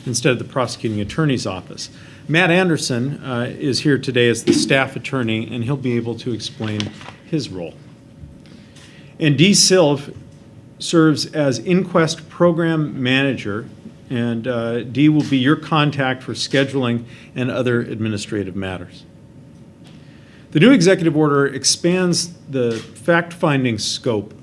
instead of the Prosecuting Attorney's Office. Matt Anderson is here today as the staff attorney, and he'll be able to explain his role. And Dee Silv serves as Inquest Program Manager, and Dee will be your contact for scheduling and other administrative matters. The new executive order expands the fact-finding scope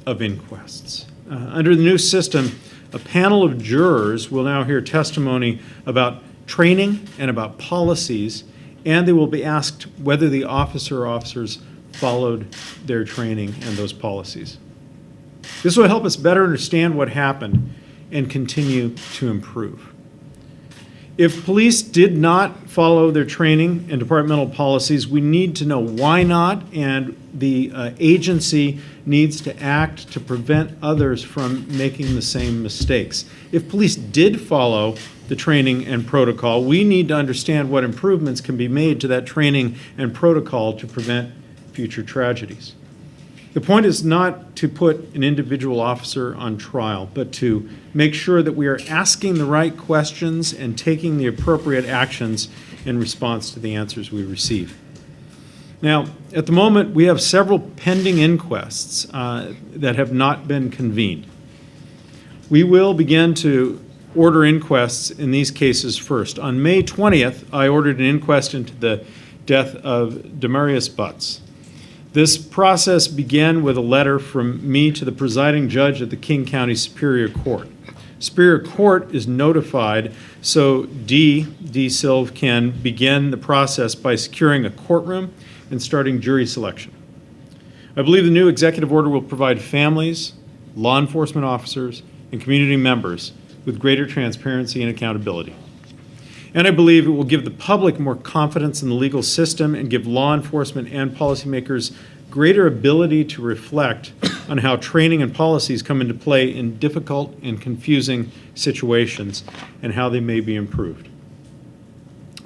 of inquests. Under the new system, a panel of jurors will now hear testimony about training and about policies, and they will be asked whether the officer or officers followed their training and those policies. This will help us better understand what happened and continue to improve. If police did not follow their training and departmental policies, we need to know why not, and the agency needs to act to prevent others from making the same mistakes. If police did follow the training and protocol, we need to understand what improvements can be made to that training and protocol to prevent future tragedies. The point is not to put an individual officer on trial, but to make sure that we are asking the right questions and taking the appropriate actions in response to the answers we receive. Now, at the moment, we have several pending inquests that have not been convened. We will begin to order inquests in these cases first. On May 20th, I ordered an inquest into the death of Demarius Butts. This process began with a letter from me to the presiding judge at the King County Superior Court. Superior Court is notified so Dee Silv can begin the process by securing a courtroom and starting jury selection. I believe the new executive order will provide families, law enforcement officers, and community members with greater transparency and accountability. And I believe it will give the public more confidence in the legal system and give law enforcement and policymakers greater ability to reflect on how training and policies come into play in difficult and confusing situations and how they may be improved.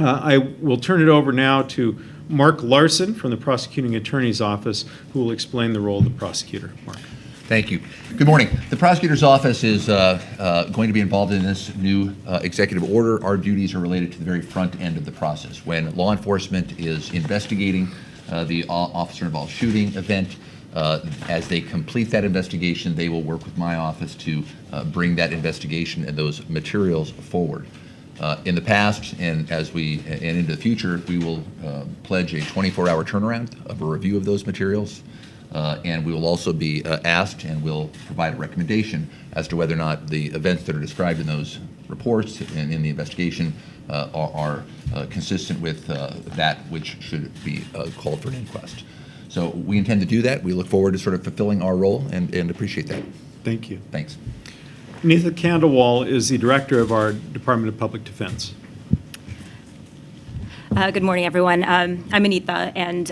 I will turn it over now to Mark Larson from the Prosecuting Attorney's Office, who will explain the role of the prosecutor. Mark. Thank you. Good morning. The Prosecutor's Office is going to be involved in this new executive order. Our duties are related to the very front end of the process. When law enforcement is investigating the officer-involved shooting event, as they complete that investigation, they will work with my office to bring that investigation and those materials forward. In the past and into the future, we will pledge a 24-hour turnaround of a review of those materials. And we will also be asked and will provide a recommendation as to whether or not the events that are described in those reports and in the investigation are consistent with that which should be called for an inquest. So we intend to do that. We look forward to sort of fulfilling our role and appreciate that. Thank you. Thanks. Anita Kandawal is the director of our Department of Public Defense. Good morning, everyone. I'm Anita, and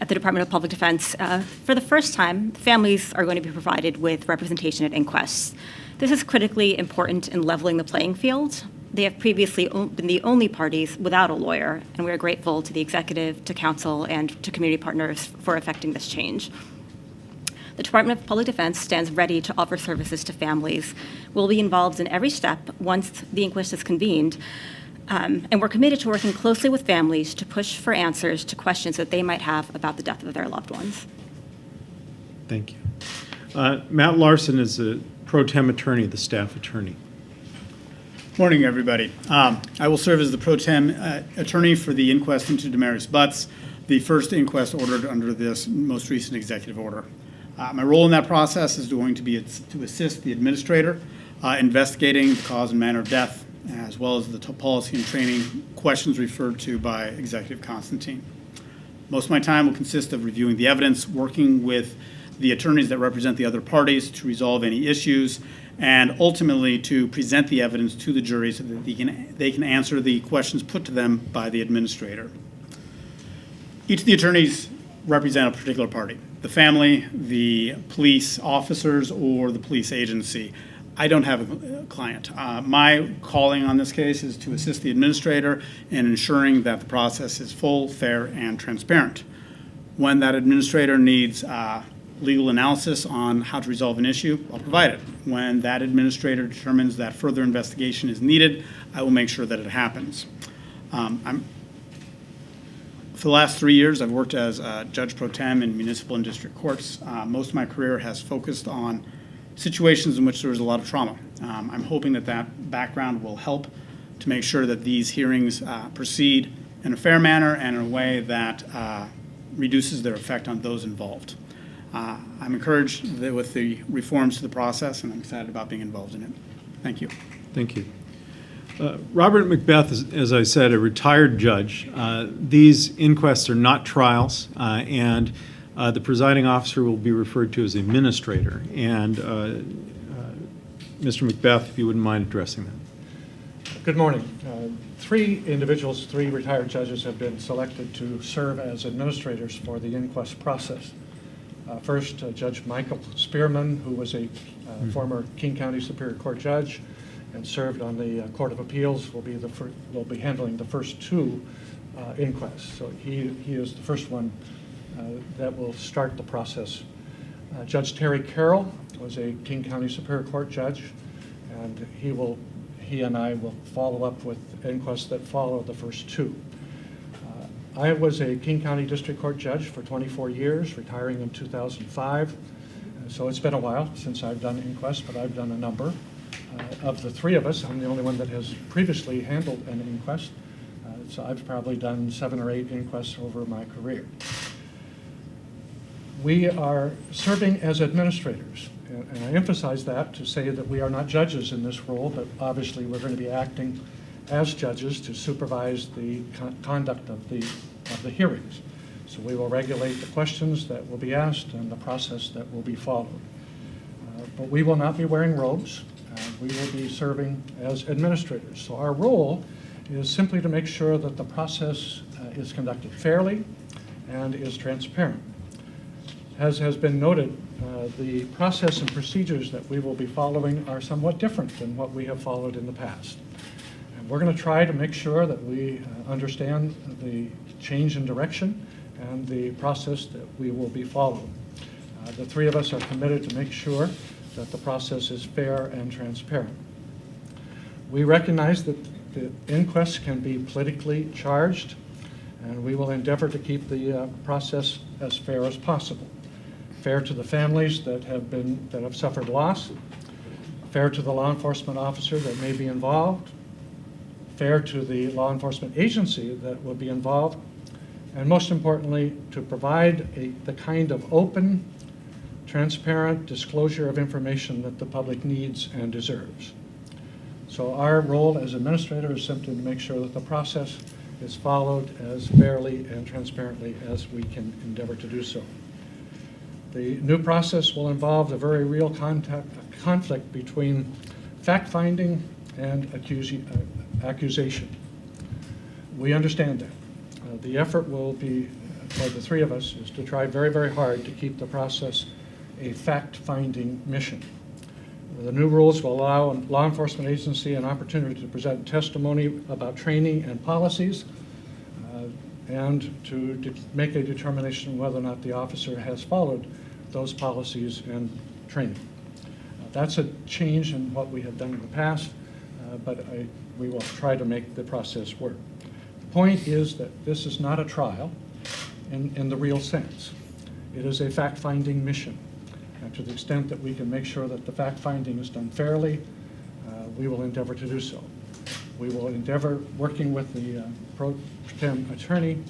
at the Department of Public Defense, for the first time, families are going to be provided with representation at inquests. This is critically important in leveling the playing field. They have previously been the only parties without a lawyer, and we are grateful to the executive, to council, and to community partners for effecting this change. The Department of Public Defense stands ready to offer services to families. We'll be involved in every step once the inquest is convened, and we're committed to working closely with families to push for answers to questions that they might have about the death of their loved ones. Thank you. Matt Larson is the pro tem attorney, the staff attorney. Morning, everybody. I will serve as the pro tem attorney for the inquest into Demarius Butts, the first inquest ordered under this most recent executive order. My role in that process is going to be to assist the administrator investigating the cause and manner of death, as well as the policy and training questions referred to by Executive Constantine. Most of my time will consist of reviewing the evidence, working with the attorneys that represent the other parties to resolve any issues, and ultimately to present the evidence to the jury so that they can answer the questions put to them by the administrator. Each of the attorneys represent a particular party: the family, the police officers, or the police agency. I don't have a client. My calling on this case is to assist the administrator in ensuring that the process is full, fair, and transparent. When that administrator needs legal analysis on how to resolve an issue, I'll provide it. When that administrator determines that further investigation is needed, I will make sure that it happens. For the last 3 years, I've worked as Judge Pro Tem in municipal and district courts. Most of my career has focused on situations in which there was a lot of trauma. I'm hoping that that background will help to make sure that these hearings proceed in a fair manner and in a way that reduces their effect on those involved. I'm encouraged with the reforms to the process, and I'm excited about being involved in it. Thank you. Thank you. Robert Macbeth is, as I said, a retired judge. These inquests are not trials, and the presiding officer will be referred to as administrator. And Mr. Macbeth, if you wouldn't mind addressing that. Good morning. Three individuals, three retired judges have been selected to serve as administrators for the inquest process. First, Judge Michael Spearman, who was a former King County Superior Court judge and served on the Court of Appeals, will be handling the first two inquests. So he is the first one that will start the process. Judge Terry Carroll was a King County Superior Court judge, and he and I will follow up with inquests that follow the first two. I was a King County District Court judge for 24 years, retiring in 2005. So it's been a while since I've done inquests, but I've done a number. Of the three of us, I'm the only one that has previously handled an inquest. So I've probably done 7 or 8 inquests over my career. We are serving as administrators, and I emphasize that to say that we are not judges in this role, but obviously we're going to be acting as judges to supervise the conduct of the hearings. So we will regulate the questions that will be asked and the process that will be followed. But we will not be wearing robes. We will be serving as administrators. So our role is simply to make sure that the process is conducted fairly and is transparent. As has been noted, the process and procedures that we will be following are somewhat different than what we have followed in the past. And we're going to try to make sure that we understand the change in direction and the process that we will be following. The three of us are committed to make sure that the process is fair and transparent. We recognize that the inquests can be politically charged, and we will endeavor to keep the process as fair as possible. Fair to the families that have suffered loss, fair to the law enforcement officer that may be involved, fair to the law enforcement agency that will be involved, and most importantly, to provide the kind of open, transparent disclosure of information that the public needs and deserves. So our role as administrator is simply to make sure that the process is followed as fairly and transparently as we can endeavor to do so. The new process will involve a very real conflict between fact-finding and accusation. We understand that. The effort will be, for the three of us, is to try very, very hard to keep the process a fact-finding mission. The new rules will allow a law enforcement agency an opportunity to present testimony about training and policies and to make a determination whether or not the officer has followed those policies and training. That's a change in what we have done in the past, but we will try to make the process work. The point is that this is not a trial in the real sense. It is a fact-finding mission. And to the extent that we can make sure that the fact-finding is done fairly, we will endeavor to do so. We will endeavor, working with the Pro Tem Attorney,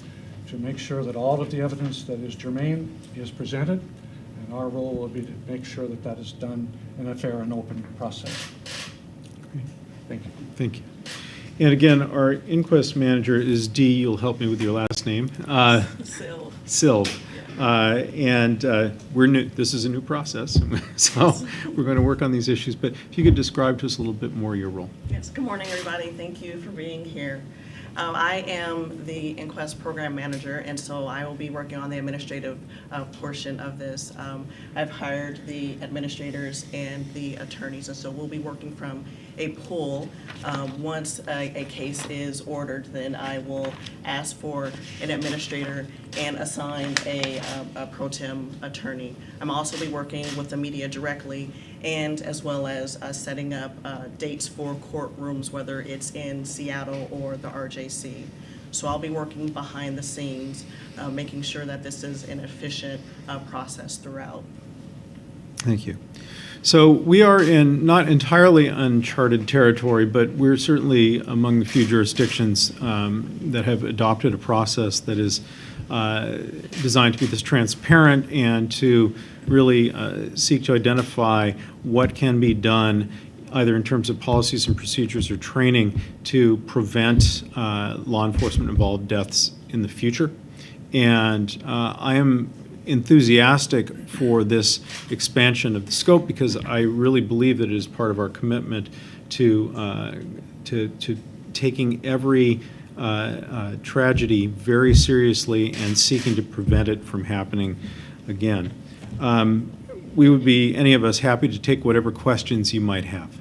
to make sure that all of the evidence that is germane is presented, and our role will be to make sure that that is done in a fair and open process. Great. Thank you. Thank you. And again, our inquest manager is Dee. You'll help me with your last name. Silv. We're new. This is a new process, so we're going to work on these issues. But if you could describe to us a little bit more your role. Yes, good morning, everybody. Thank you for being here. I am the inquest program manager, and so I will be working on the administrative portion of this. I've hired the administrators and the attorneys, and so we'll be working from a pool. Once a case is ordered, then I will ask for an administrator and assign a pro tem attorney. I'm also be working with the media directly, and as well as setting up dates for courtrooms, whether it's in Seattle or the RJC. So I'll be working behind the scenes, making sure that this is an efficient process throughout. Thank you. So we are in not entirely uncharted territory, but we're certainly among the few jurisdictions that have adopted a process that is designed to be this transparent and to really seek to identify what can be done either in terms of policies and procedures or training to prevent law enforcement involved deaths in the future. And I am enthusiastic for this expansion of the scope because I really believe that it is part of our commitment to taking every tragedy very seriously and seeking to prevent it from happening again. We would be, any of us, happy to take whatever questions you might have.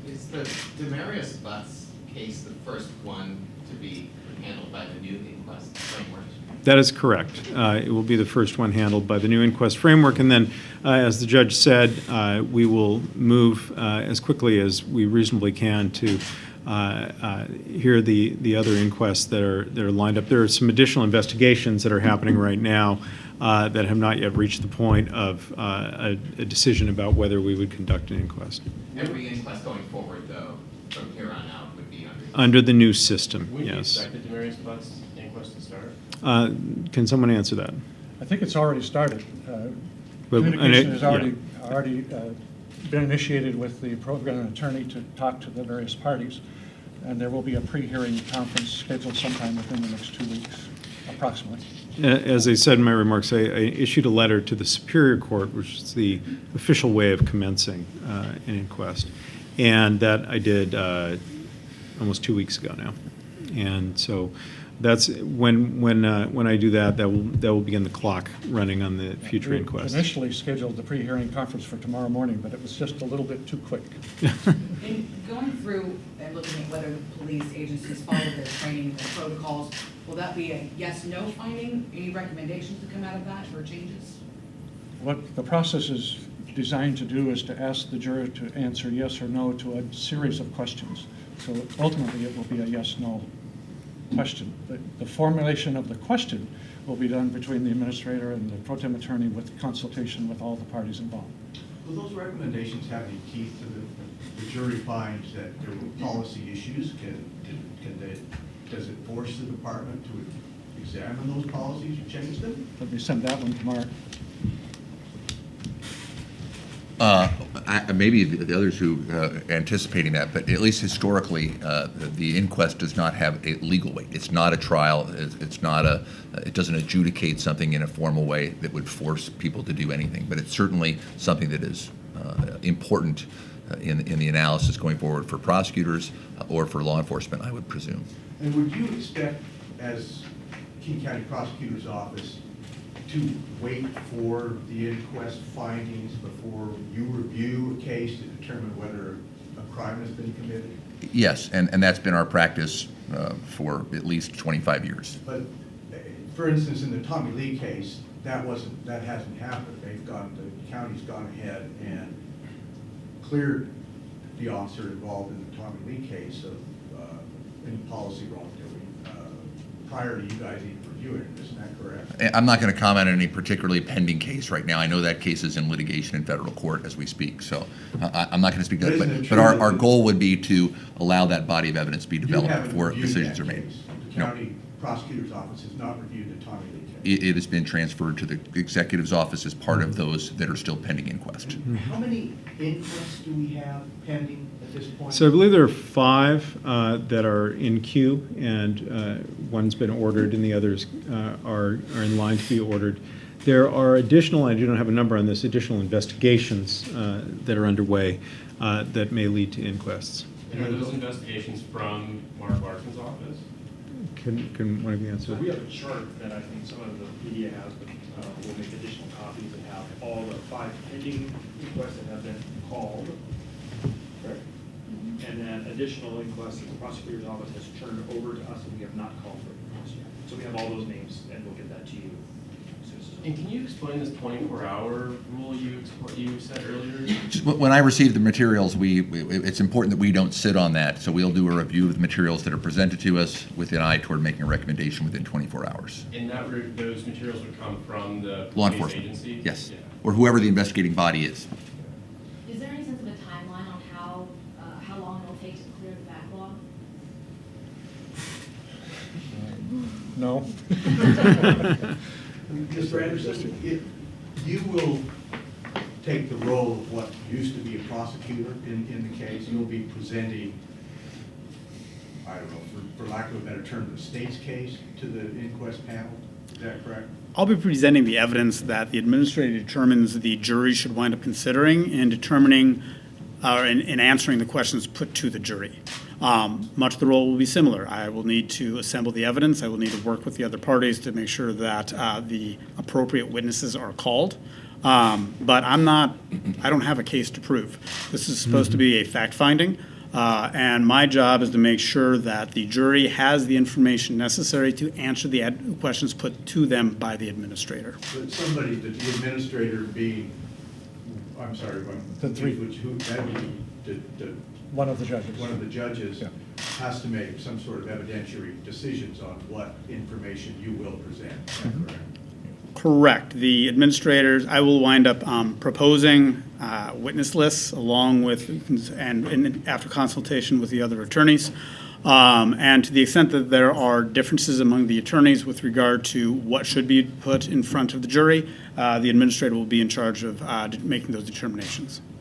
Is the Demarius Butts case the first one to be handled by the new inquest framework? That is correct. It will be the first one handled by the new inquest framework, and then, as the judge said, we will move as quickly as we reasonably can to hear the other inquests that are lined up. There are some additional investigations that are happening right now that have not yet reached the point of a decision about whether we would conduct an inquest. Every inquest going forward, though, from here on out, would be Under the new system, Would you yes. expect the Demarius Butts inquest to start? Can someone answer that? I think it's already started. But- and Communication it- has already been initiated with the program attorney to talk to the various parties, and there will be a pre-hearing conference scheduled sometime within the next 2 weeks, approximately. As I said in my remarks, I issued a letter to the Superior Court, which is the official way of commencing an inquest, and that I did almost 2 weeks ago now. And so that's when I do that, that will begin the clock running on the future We inquest. initially scheduled the pre-hearing conference for tomorrow morning, but it was just a little bit too quick. In going through and looking at whether the police agencies follow their training and protocols, will that be a yes/no finding? Any recommendations to come out of that or changes? What the process is designed to do is to ask the juror to answer yes or no to a series of questions. So ultimately, it will be a yes/no question. The formulation of the question will be done between the administrator and the pro tem attorney with consultation with all the parties involved. Will those recommendations have any teeth to the jury finds that there were policy issues? Does it force the department to examine those policies or change them? Let me send that one to Mark. Maybe the others who anticipating that, but at least historically, the inquest does not have a legal weight. It's not a trial. It's not it doesn't adjudicate something in a formal way that would force people to do anything. But it's certainly something that is important in the analysis going forward for prosecutors or for law enforcement, I would presume. And would you expect, as King County Prosecutor's Office, to wait for the inquest findings before you review a case to determine whether a crime has been committed? Yes, and that's been our practice for at least 25 years. But, for instance, in the Tommy Lee case, that hasn't happened. The county's gone ahead and cleared the officer involved in the Tommy Lee case of any policy wrongdoing prior to you guys even reviewing it. Isn't that correct? I'm not going to comment on any particularly pending case right now. I know that case is in litigation in federal court as we speak, so I'm not going to speak to that. But our goal would be to allow that body of evidence to be developed before decisions are made. The county prosecutor's office has not reviewed the Tommy Lee case. It has been transferred to the executive's office as part of those that are still pending inquest. How many inquests do we have pending at this point? So I believe there are 5 that are in queue, and one's been ordered, and the others are in line to be ordered. There are additional, I do not have a number on this, additional investigations that are underway that may lead to inquests. And are those investigations from Mark Larson's office? Can one of you answer So that? we have a chart that I think some of the media has, but we'll make additional copies and have all the 5 pending requests that have been called, additional inquests that the prosecutor's office has turned over to us, and we have not called for inquests yet. So we have all those names, and we'll get that to you as soon as it's And can you explain this 24-hour rule you said earlier? When I receive the materials, it's important that we don't sit on that, so we'll do a review of the materials that are presented to us with an eye toward making a recommendation within 24 hours. And those materials would come from the Law police enforcement, agency? yes, Yeah. or whoever the investigating body is. Is there any sense of a timeline on how long it'll take to clear the backlog? No? Mr. Anderson, you will take the role of what used to be a prosecutor in the case. You'll be presenting, I don't know, for lack of a better term, the state's case to the inquest panel. Is that correct? I'll be presenting the evidence that the administrator determines the jury should wind up considering and determining in answering the questions put to the jury. Much of the role will be similar. I will need to assemble the evidence. I will need to work with the other parties to make sure that the appropriate witnesses are called. But I don't have a case to prove. This is supposed to be a fact-finding, and my job is to make sure that the jury has the information necessary to answer the questions put to them by the administrator. But somebody, the administrator being, I'm sorry, The three. who that would be the One of the judges. one of the judges Yeah. has to make some sort of evidentiary decisions on what information you will present. Is that correct? Correct. The administrators, I will wind up proposing witness lists along with, and after consultation with the other attorneys. And to the extent that there are differences among the attorneys with regard to what should be put in front of the jury, the administrator will be in charge of making those determinations.